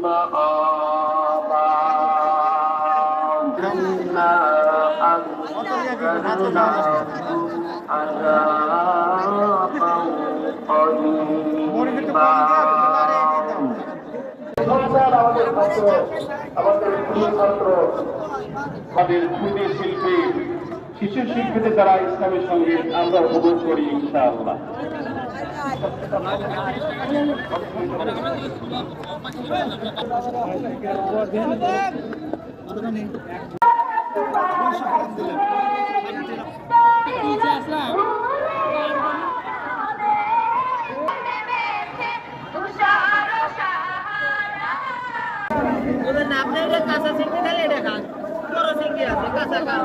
مآبا إنا أنزلناه عذابا قريبا আমাদের ক্ষুদে শিল্পী শিশু শিল্পীদের দ্বারা ইসলামী সঙ্গীত আমরা উপভোগ করি ইনশাআল্লাহ। আপনাদের কাঁচা চিংড়ি খালি এটা খান, বড় চিংড়ি আছে কাঁচা খান।